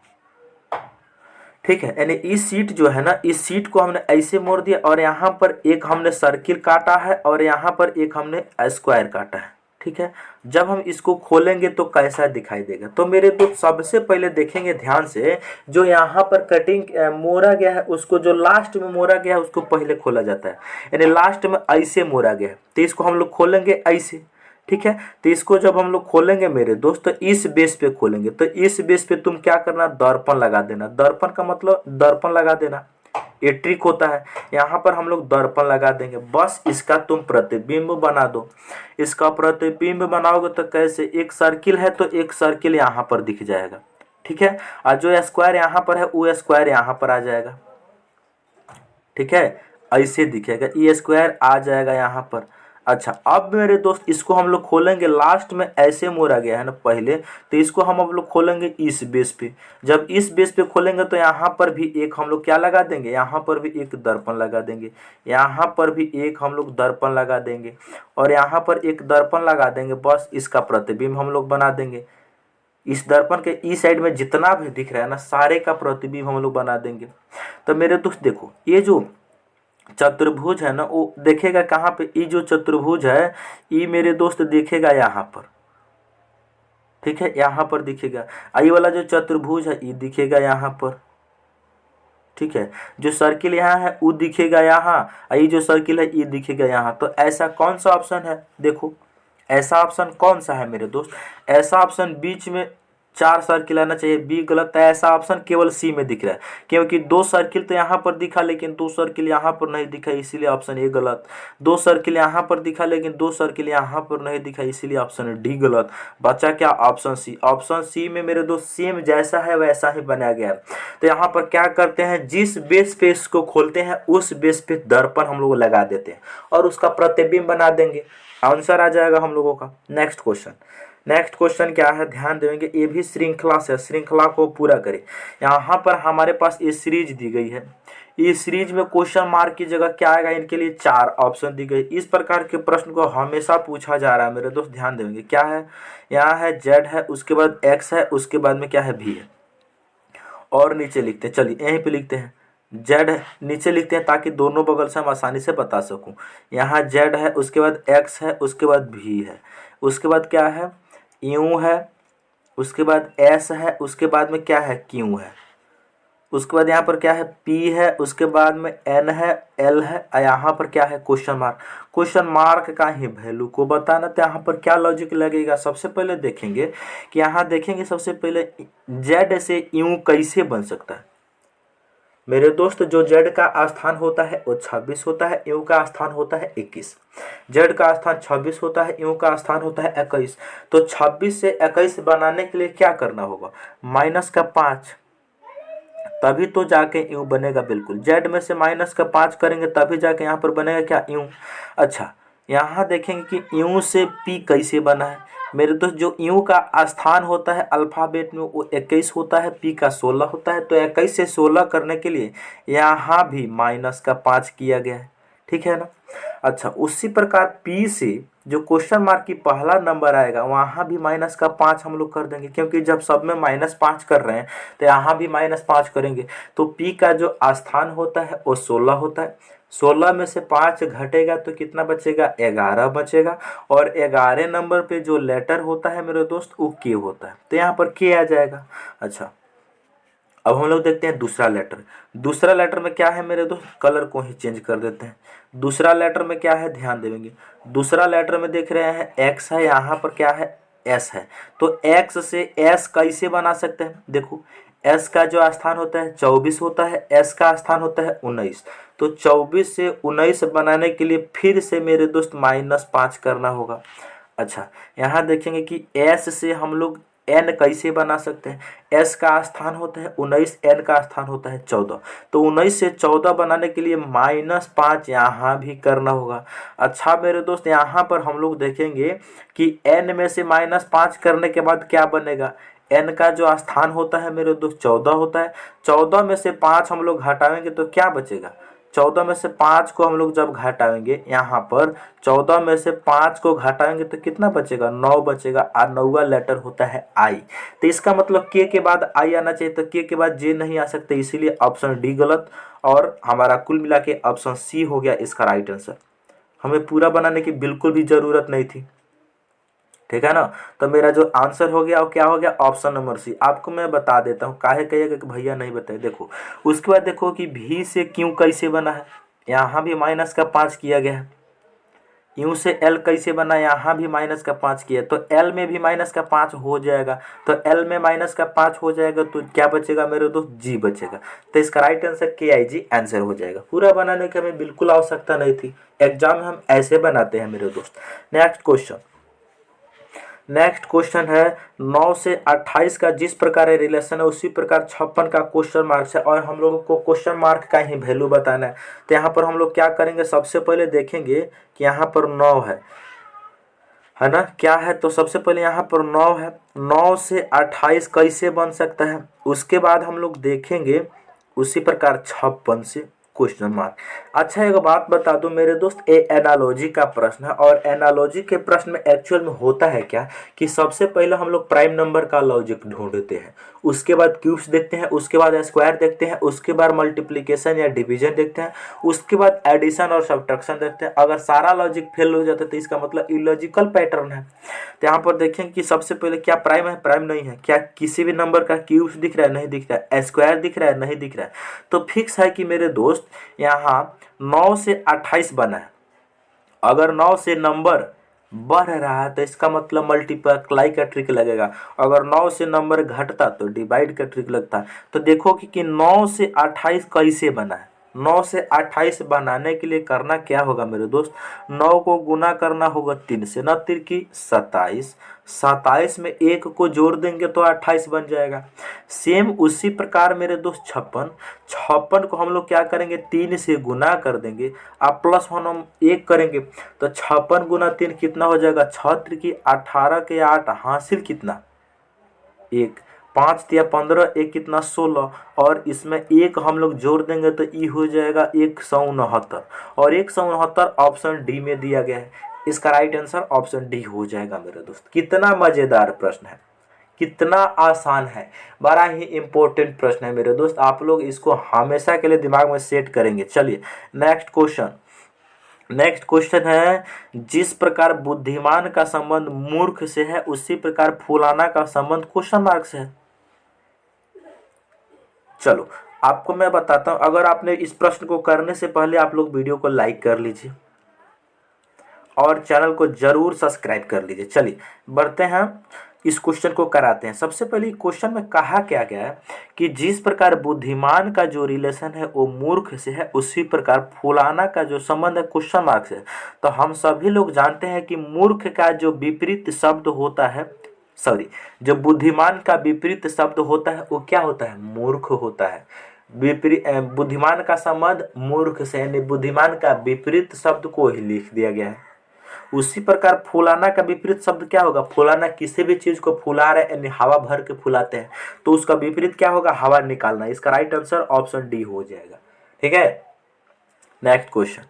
ठीक है। यानी इस शीट जो है ना, इस शीट को हमने ऐसे मोड़ दिया और यहाँ पर एक हमने सर्किल काटा है और यहाँ पर एक हमने स्क्वायर काटा है, ठीक है। जब हम इसको खोलेंगे तो कैसा दिखाई देगा, तो मेरे दोस्त सबसे पहले देखेंगे ध्यान से, जो यहाँ पर कटिंग मोड़ा गया है उसको, जो लास्ट में मोड़ा गया है उसको पहले खोला जाता है। यानी लास्ट में ऐसे मोड़ा गया है तो इसको हम लोग खोलेंगे ऐसे, ठीक है। तो इसको जब हम लोग खोलेंगे मेरे दोस्त तो इस बेस पे खोलेंगे। तो इस बेस पे तुम क्या करना, दर्पण लगा देना। दर्पण का मतलब दर्पण लगा देना, ये ट्रिक होता है। यहाँ पर हम लोग दर्पण लगा देंगे, बस इसका तुम प्रतिबिंब बना दो। इसका प्रतिबिंब बनाओगे तो कैसे, एक सर्किल है तो एक सर्किल यहाँ पर दिख जाएगा, ठीक है। और जो स्क्वायर यहाँ पर है वो स्क्वायर यहाँ पर आ जाएगा, ठीक है। ऐसे दिखेगा, ई स्क्वायर आ जाएगा यहाँ पर। अच्छा, अब मेरे दोस्त इसको हम लोग खोलेंगे, लास्ट में ऐसे मोड़ा गया है ना पहले, तो इसको हम अब लोग खोलेंगे इस बेस पे। जब इस बेस पे खोलेंगे तो यहाँ पर भी एक हम लोग क्या लगा देंगे, यहाँ पर भी एक दर्पण लगा देंगे, यहाँ पर भी एक हम लोग दर्पण लगा देंगे, और यहाँ पर एक दर्पण लगा देंगे। बस इसका प्रतिबिंब हम लोग बना देंगे। इस दर्पण के ई साइड में जितना भी दिख रहा है ना, सारे का प्रतिबिंब हम लोग बना देंगे। तो मेरे दोस्त देखो, ये जो चतुर्भुज है ना, वो देखेगा कहाँ पे, ये जो चतुर्भुज है ये मेरे दोस्त देखेगा यहाँ पर, ठीक है, यहाँ पर दिखेगा। ये वाला जो चतुर्भुज है ये दिखेगा यहाँ पर, ठीक है। जो सर्किल यहाँ है वो दिखेगा यहाँ, ये जो सर्किल है ये दिखेगा यहाँ। तो ऐसा कौन सा ऑप्शन है, देखो ऐसा ऑप्शन कौन सा है मेरे दोस्त, ऐसा ऑप्शन बीच में 4 सर्किल आना चाहिए, बी गलत है। ऐसा ऑप्शन केवल सी में दिख रहा है, क्योंकि 2 सर्किल तो यहाँ पर दिखा लेकिन 2 सर्किल यहाँ पर नहीं दिखा, इसीलिए ऑप्शन ए गलत। 2 सर्किल यहाँ पर दिखा लेकिन 2 सर्किल यहाँ पर नहीं दिखा, इसीलिए ऑप्शन डी गलत। बचा क्या, ऑप्शन सी। ऑप्शन सी में मेरे दोस्त सेम जैसा है वैसा ही बनाया गया है। तो यहाँ पर क्या करते हैं, जिस बेस पे इसको खोलते हैं उस बेस पे दर्पण हम लोग लगा देते हैं और उसका प्रतिबिंब बना देंगे, आंसर आ जाएगा हम लोगों का। नेक्स्ट क्वेश्चन क्या है, ध्यान देंगे, ये भी श्रृंखला से, श्रृंखला को पूरा करें। यहाँ पर हमारे पास ये सीरीज दी गई है, इस सीरीज में क्वेश्चन मार्क की जगह क्या आएगा, इनके लिए 4 ऑप्शन दी गई। इस प्रकार के प्रश्न को हमेशा पूछा जा रहा है मेरे दोस्त, ध्यान देंगे। क्या है, यहाँ है जेड है, उसके बाद एक्स है, उसके बाद में क्या है, भी है, और नीचे लिखते हैं, चलिए यहीं पे लिखते हैं जेड नीचे लिखते हैं ताकि दोनों बगल से हम आसानी से बता सकूं। यहाँ जेड है, उसके बाद एक्स है, उसके बाद भी है, उसके बाद क्या है, यू है, उसके बाद एस है, उसके बाद में क्या है, क्यू है, उसके बाद यहाँ पर क्या है, पी है, उसके बाद में एन है, एल है, और यहाँ पर क्या है, क्वेश्चन मार्क। क्वेश्चन मार्क का ही वैल्यू को बताना, तो यहाँ पर क्या लॉजिक लगेगा, सबसे पहले देखेंगे कि यहाँ देखेंगे सबसे पहले जेड से यू कैसे बन सकता है। मेरे दोस्त जो जेड का स्थान होता है वो 26 होता है, यू का स्थान होता है 21। जेड का स्थान 26 होता है, यू का स्थान होता है 21। तो 26 से 21 बनाने के लिए क्या करना होगा, माइनस का 5, तभी तो जाके यू बनेगा। बिल्कुल, जेड में से माइनस का 5 करेंगे तभी जाके यहाँ पर बनेगा क्या, यू। अच्छा, यहाँ देखेंगे कि यू से पी कैसे बना है। मेरे दोस्त जो यू का स्थान होता है अल्फ़ाबेट में वो 21 होता है, पी का 16 होता है। तो 21 से 16 करने के लिए यहाँ भी माइनस का 5 किया गया है, ठीक है ना। अच्छा, उसी प्रकार पी से जो क्वेश्चन मार्क की पहला नंबर आएगा वहाँ भी माइनस का 5 हम लोग कर देंगे, क्योंकि जब सब में -5 कर रहे हैं तो यहाँ भी -5 करेंगे। तो पी का जो स्थान होता है वो 16 होता है, 16 में से 5 घटेगा तो कितना बचेगा, 11 बचेगा। और 11 नंबर पे जो लेटर होता है मेरे दोस्त वो के होता है, तो यहाँ पर के आ जाएगा। अच्छा, अब हम लोग देखते हैं दूसरा लेटर। दूसरा लेटर में क्या है मेरे दोस्त, कलर को ही चेंज कर देते हैं। दूसरा लेटर में क्या है, ध्यान देंगे। दूसरा लेटर में देख रहे हैं एक्स है, यहाँ पर क्या है, एस है। तो एक्स से एस कैसे बना सकते हैं, देखो एस का जो स्थान होता है 24 होता है, एस का स्थान होता है 19। तो 24 से 19 बनाने के लिए फिर से मेरे दोस्त -5 करना होगा। अच्छा, यहाँ देखेंगे कि एस से हम लोग एन कैसे बना सकते हैं। एस का स्थान होता है 19, एन का स्थान होता है 14। तो 19 से 14 बनाने के लिए -5 यहाँ भी करना होगा। अच्छा मेरे दोस्त, यहाँ पर हम लोग देखेंगे कि एन में से -5 करने के बाद क्या बनेगा, एन का जो स्थान होता है मेरे दोस्त 14 होता है। 14 में से 5 हम लोग घटाएंगे तो क्या बचेगा, 14 में से 5 को हम लोग जब घटाएंगे, यहाँ पर 14 में से 5 को घटाएंगे तो कितना बचेगा, 9 बचेगा। और 9वां लेटर होता है आई। तो इसका मतलब के बाद आई आना चाहिए, तो के बाद जे नहीं आ सकते, इसीलिए ऑप्शन डी गलत। और हमारा कुल मिला के ऑप्शन सी हो गया इसका राइट आंसर। हमें पूरा बनाने की बिल्कुल भी ज़रूरत नहीं थी, ठीक है ना। तो मेरा जो आंसर हो गया वो क्या हो गया, ऑप्शन नंबर सी। आपको मैं बता देता हूँ, काहे कहिएगा कि भैया नहीं बताए। देखो उसके बाद देखो कि भी से क्यू कैसे बना है, यहाँ भी -5 किया गया है। यू से एल कैसे बना, यहाँ भी -5 किया, तो एल में भी -5 हो जाएगा। तो एल में -5 हो जाएगा तो क्या बचेगा मेरे दोस्त, जी बचेगा। तो इसका राइट आंसर KIG आंसर हो जाएगा। पूरा बनाने की हमें बिल्कुल आवश्यकता नहीं थी, एग्जाम में हम ऐसे बनाते हैं मेरे दोस्त। नेक्स्ट क्वेश्चन, नेक्स्ट क्वेश्चन है 9 से 28 का जिस प्रकार रिलेशन है उसी प्रकार 56 का क्वेश्चन मार्क्स है और हम लोगों को क्वेश्चन मार्क का ही वैल्यू बताना है। तो यहाँ पर हम लोग क्या करेंगे, सबसे पहले देखेंगे कि यहाँ पर 9 है ना, क्या है, तो सबसे पहले यहाँ पर 9 है, 9 से 28 कैसे बन सकता है, उसके बाद हम लोग देखेंगे उसी प्रकार 56 से क्वेश्चन मार्क। अच्छा एक बात बता दूं मेरे दोस्त, ये एनालॉजी का प्रश्न है और एनालॉजी के प्रश्न में एक्चुअल में होता है क्या कि सबसे पहले हम लोग प्राइम नंबर का लॉजिक ढूंढते हैं, उसके बाद क्यूब्स देखते हैं, उसके बाद स्क्वायर देखते हैं, उसके बाद मल्टीप्लिकेशन या डिवीजन देखते हैं, उसके बाद एडिशन और सब्ट्रैक्शन देखते हैं। अगर सारा लॉजिक फेल हो जाता है तो इसका मतलब इलॉजिकल पैटर्न है। तो यहाँ पर देखें कि सबसे पहले क्या प्राइम है, प्राइम नहीं है, क्या किसी भी नंबर का क्यूब्स दिख रहा है, नहीं दिख रहा है, स्क्वायर दिख रहा है, नहीं दिख रहा है, तो फिक्स है कि मेरे दोस्त यहाँ 9 से 28 बना है। अगर 9 से नंबर बढ़ रहा है तो इसका मतलब मल्टीप्लाई का ट्रिक लगेगा, अगर 9 से नंबर घटता तो डिवाइड का ट्रिक लगता। तो देखो कि 9 से 28 कैसे बना है। 9 से 28 बनाने के लिए करना क्या होगा मेरे दोस्त, 9 को गुना करना होगा 3 से, 9 तिरकी 27, 27 में 1 को जोड़ देंगे तो 28 बन जाएगा। सेम उसी प्रकार मेरे दोस्त 56, 56 को हम लोग क्या करेंगे 3 से गुना कर देंगे, अब प्लस 1 हम 1 करेंगे तो 56 गुना 3 कितना हो जाएगा, 6 तिरकी 18 के 8 हासिल कितना 1, 5 तिया 15, 1 कितना 16 और इसमें 1 हम लोग जोड़ देंगे तो ई हो जाएगा 169 और 169 ऑप्शन डी में दिया गया है। इसका राइट आंसर ऑप्शन डी हो जाएगा मेरे दोस्त। कितना मजेदार प्रश्न है, कितना आसान है, बड़ा ही इंपॉर्टेंट प्रश्न है मेरे दोस्त, आप लोग इसको हमेशा के लिए दिमाग में सेट करेंगे। चलिए नेक्स्ट क्वेश्चन, नेक्स्ट क्वेश्चन है जिस प्रकार बुद्धिमान का संबंध मूर्ख से है उसी प्रकार फुलाना का संबंध क्वेश्चन मार्क से है। चलो आपको मैं बताता हूं, अगर आपने इस प्रश्न को करने से पहले आप लोग वीडियो को लाइक कर लीजिए और चैनल को जरूर सब्सक्राइब कर लीजिए। चलिए बढ़ते हैं, इस क्वेश्चन को कराते हैं। सबसे पहले क्वेश्चन में कहा क्या गया है कि जिस प्रकार बुद्धिमान का जो रिलेशन है वो मूर्ख से है उसी प्रकार फुलाना का जो संबंध है क्वेश्चन मार्क से। तो हम सभी लोग जानते हैं कि मूर्ख का जो विपरीत शब्द होता है, सॉरी, जो बुद्धिमान का विपरीत शब्द होता है वो क्या होता है, मूर्ख होता है। विपरीत बुद्धिमान का संबंध मूर्ख से, यानी बुद्धिमान का विपरीत शब्द को ही लिख दिया गया है। उसी प्रकार फुलाना का विपरीत शब्द क्या होगा, फुलाना किसी भी चीज को फुला रहे यानी हवा भर के फुलाते हैं, तो उसका विपरीत क्या होगा, हवा निकालना। इसका राइट आंसर ऑप्शन डी हो जाएगा। ठीक है, नेक्स्ट क्वेश्चन,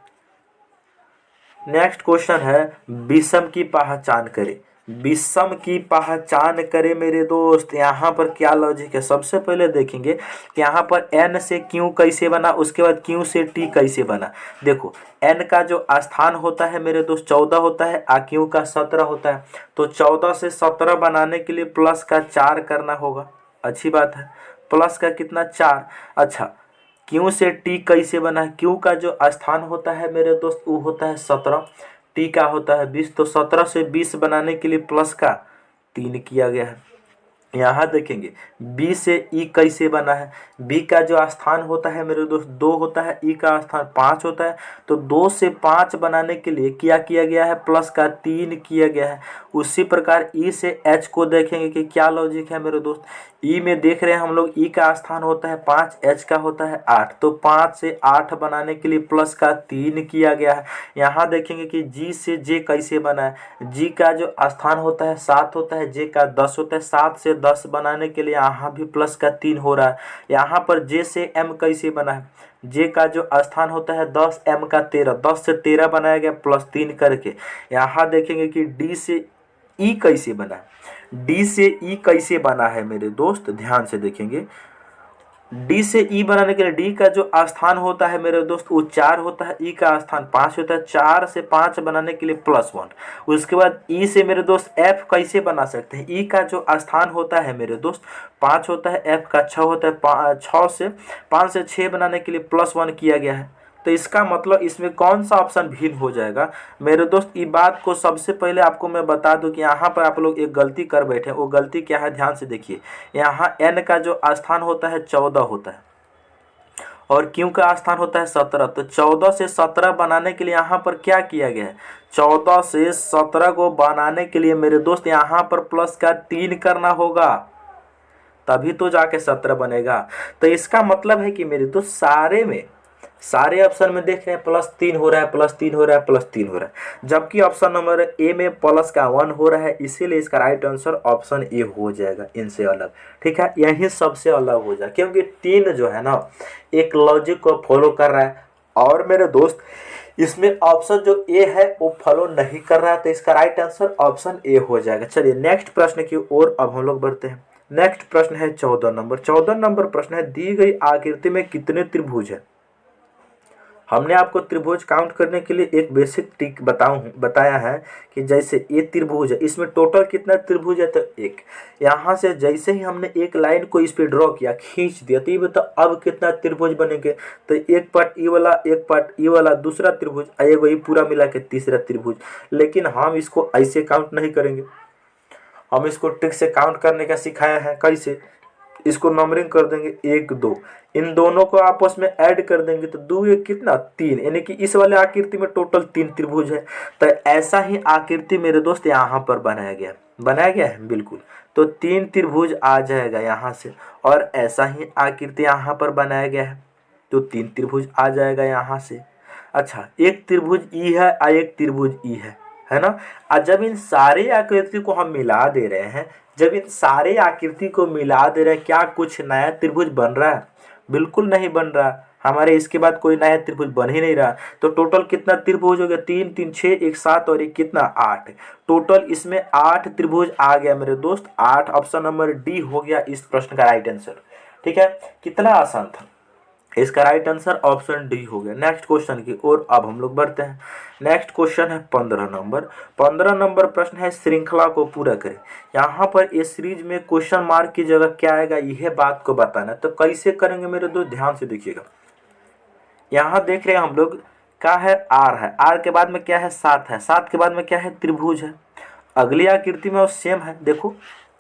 नेक्स्ट क्वेश्चन है विषम की पहचान करें। विषम की पहचान करें मेरे दोस्त, यहाँ पर क्या लॉजिक है, सबसे पहले देखेंगे कि यहाँ पर n से q कैसे बना, उसके बाद q से t कैसे बना। देखो n का जो स्थान होता है मेरे दोस्त 14 होता है, q का 17 होता है, तो 14 से 17 बनाने के लिए प्लस का 4 करना होगा। अच्छी बात है, प्लस का कितना 4। अच्छा q से t कैसे बना है, q का जो स्थान होता है मेरे दोस्त वो होता है 17, t का होता है 20, तो 17 से 20 बनाने के लिए प्लस का 3 किया गया है। यहाँ देखेंगे b से e कैसे बना है, b का जो स्थान होता है मेरे दोस्त 2 होता है, e का स्थान 5 होता है, तो 2 से 5 बनाने के लिए क्या किया गया है, प्लस का 3 किया गया है। उसी प्रकार e से h को देखेंगे कि क्या लॉजिक है मेरे दोस्त, e में देख रहे हैं हम लोग e का स्थान होता है 5, h का होता है 8, तो 5 से 8 बनाने के लिए प्लस का 3 किया गया है। यहाँ देखेंगे कि g से j कैसे बना है, g का जो स्थान होता है 7 होता है, j का 10 होता है, 7 से 10 बनाने के लिए यहाँ भी प्लस का 3 हो रहा है। यहाँ पर j से m कैसे बना है, j का जो स्थान होता है 10, m का 13, 10 से 13 बनाया गया प्लस 3 करके। यहाँ देखेंगे कि d से e कैसे बना है, d से e कैसे बना है मेरे दोस्त, ध्यान से देखेंगे। d से e बनाने के लिए d का जो स्थान होता है मेरे दोस्त वो 4 होता है, e का स्थान 5 होता है, 4 से 5 बनाने के लिए प्लस 1। उसके बाद e से मेरे दोस्त f कैसे बना सकते हैं, e का जो स्थान होता है मेरे दोस्त 5 होता है, f का 6 होता है, 5 से 6 बनाने के लिए प्लस 1 किया गया है। तो इसका मतलब इसमें कौन सा ऑप्शन भिन्न हो जाएगा मेरे दोस्त। ये बात को सबसे पहले आपको मैं बता दूं कि यहाँ पर आप लोग एक गलती कर बैठे, वो गलती क्या है ध्यान से देखिए। यहाँ n का जो स्थान होता है 14 होता है और क्यू का स्थान होता है 17। तो 14 से 17 बनाने के लिए यहाँ पर क्या किया गया है, 14 से 17 को बनाने के लिए मेरे दोस्त यहाँ पर प्लस का 3 करना होगा, तभी तो जाके 17 बनेगा। तो इसका मतलब है कि मेरे दोस्त सारे ऑप्शन में देख रहे हैं +3 हो रहा है, +3 हो रहा है, +3 हो रहा है, जबकि ऑप्शन नंबर ए में प्लस का 1 हो रहा है, इसीलिए इसका राइट आंसर ऑप्शन ए हो जाएगा इनसे अलग। ठीक है, यही सबसे अलग हो जाए, क्योंकि 3 जो है ना एक लॉजिक को फॉलो कर रहा है, और मेरे दोस्त इसमें ऑप्शन जो ए है वो फॉलो नहीं कर रहा है, तो इसका राइट आंसर ऑप्शन ए हो जाएगा। चलिए नेक्स्ट प्रश्न की ओर अब हम लोग बढ़ते हैं। नेक्स्ट प्रश्न है 14 नंबर। 14 नंबर प्रश्न है, दी गई आकृति में कितने त्रिभुज है। हमने आपको त्रिभुज काउंट करने के लिए एक बेसिक ट्रिक बताया है कि जैसे ये त्रिभुज है, इसमें टोटल कितना त्रिभुज है, तो एक। यहाँ से जैसे ही हमने एक लाइन को इस पे ड्रॉ किया, खींच दिया, तो ये बताओ अब कितना त्रिभुज बनेंगे, तो एक पार्ट ई वाला, एक पार्ट ई वाला, दूसरा त्रिभुज, वही पूरा मिला के तीसरा त्रिभुज। लेकिन हम इसको ऐसे काउंट नहीं करेंगे, हम इसको ट्रिक से काउंट करने का सिखाया है। कैसे, इसको नंबरिंग कर देंगे 1 2, इन दोनों को आपस में ऐड कर देंगे तो 2 1 कितना 3, यानी कि इस वाले आकृति में टोटल 3 त्रिभुज है। तो ऐसा ही आकृति मेरे दोस्त यहाँ पर बनाया गया है बिल्कुल। तो 3 त्रिभुज आ जाएगा यहाँ से, और ऐसा ही आकृति यहाँ पर बनाया गया है, तो 3 त्रिभुज आ जाएगा यहाँ से। अच्छा, एक त्रिभुज ई है और एक त्रिभुज ई है ना। और जब इन सारे आकृति को हम मिला दे रहे हैं, क्या कुछ नया त्रिभुज बन रहा है? बिल्कुल नहीं बन रहा। हमारे इसके बाद कोई नया त्रिभुज बन ही नहीं रहा। तो टोटल कितना त्रिभुज हो गया, 3 3 6 1 7 और एक कितना 8। टोटल इसमें 8 त्रिभुज आ गया मेरे दोस्त। 8 ऑप्शन नंबर डी हो गया इस प्रश्न का राइट आंसर। ठीक है, कितना आसान था। इसका राइट आंसर ऑप्शन डी हो गया। नेक्स्ट क्वेश्चन की ओर अब हम लोग बढ़ते हैं। नेक्स्ट क्वेश्चन है 15 नंबर। 15 नंबर प्रश्न है, श्रृंखला को पूरा करें। यहाँ पर इस सीरीज में क्वेश्चन मार्क की जगह क्या आएगा, यह बात को बताना। तो कैसे करेंगे मेरे दोस्त, ध्यान से देखिएगा। यहाँ देख रहे हैं हम लोग, क्या है, आर है, आर के बाद में क्या है, 7 है, 7 के बाद में क्या है, त्रिभुज है। अगली आकृति में वो सेम है, देखो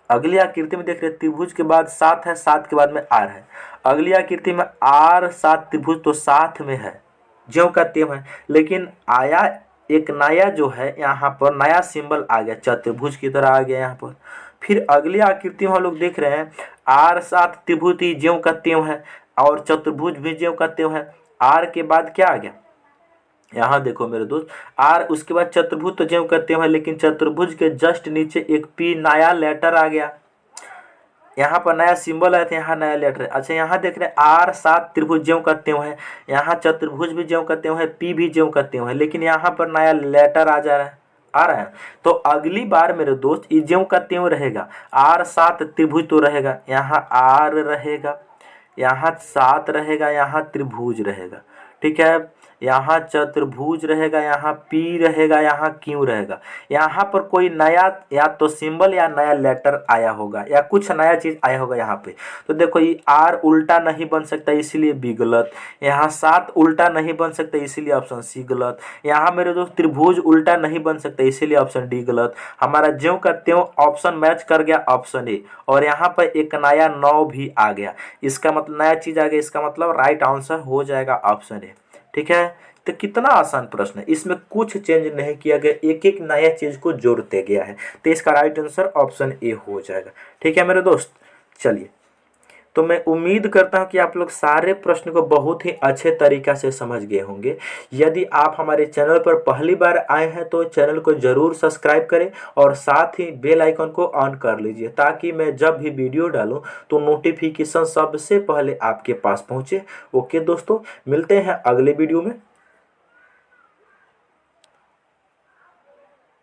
अगली आकृति में देख रहे हैं त्रिभुज के बाद 7 है, 7 के बाद में आर है। अगली आकृति में आर 7 त्रिभुज तो साथ में है, ज्यों का त्यों है। लेकिन आया एक नया जो है, यहाँ पर नया सिंबल आ गया, चतुर्भुज की तरह आ गया यहाँ पर। फिर अगली आकृति में हम लोग देख रहे हैं आर 7 त्रिभुज ही ज्यों का त्यों है, और चतुर्भुज भी ज्यों का त्यों है। आर के बाद क्या आ गया, यहाँ देखो मेरे दोस्त, आर उसके बाद चतुर्भुज तो ज्यों करते हैं, लेकिन चतुर्भुज के जस्ट नीचे एक पी नया लेटर आ गया। यहाँ पर नया सिंबल आया था, यहाँ नया लेटर है। अच्छा, यहाँ देख रहे हैं आर 7 त्रिभुज ज्यों करते हैं, यहाँ चतुर्भुज भी ज्यों करते हैं, पी भी ज्यों करते हैं, लेकिन यहाँ पर नया लेटर आ रहा है। तो अगली बार मेरे दोस्त ये ज्यों का त्यों रहेगा, आर 7 त्रिभुज तो रहेगा, यहाँ आर रहेगा, यहाँ 7 रहेगा, यहाँ त्रिभुज रहेगा। ठीक है, यहाँ चतुर्भुज रहेगा, यहाँ पी रहेगा, यहाँ क्यू रहेगा। यहाँ पर कोई नया या तो सिंबल या नया लेटर आया होगा, या कुछ नया चीज आया होगा यहाँ पे। तो देखो ये आर उल्टा नहीं बन सकता, इसीलिए बी गलत। यहाँ 7 उल्टा नहीं बन सकता, इसीलिए ऑप्शन सी गलत। यहाँ मेरे दोस्त त्रिभुज उल्टा नहीं बन सकता, इसीलिए ऑप्शन डी गलत। हमारा ज्यों का त्यों ऑप्शन मैच कर गया, ऑप्शन ए। और यहाँ पर एक नया 9 भी आ गया, इसका मतलब नया चीज आ गया, इसका मतलब राइट आंसर हो जाएगा ऑप्शन ए। ठीक है, तो कितना आसान प्रश्न है, इसमें कुछ चेंज नहीं किया गया, एक एक नया चीज को जोड़ते गया है। तो इसका राइट आंसर ऑप्शन ए हो जाएगा। ठीक है मेरे दोस्त, चलिए, तो मैं उम्मीद करता हूं कि आप लोग सारे प्रश्न को बहुत ही अच्छे तरीका से समझ गए होंगे। यदि आप हमारे चैनल पर पहली बार आए हैं तो चैनल को जरूर सब्सक्राइब करें, और साथ ही बेल आइकन को ऑन कर लीजिए, ताकि मैं जब भी वीडियो डालूं तो नोटिफिकेशन सबसे पहले आपके पास पहुंचे। ओके दोस्तों, मिलते हैं अगले वीडियो में।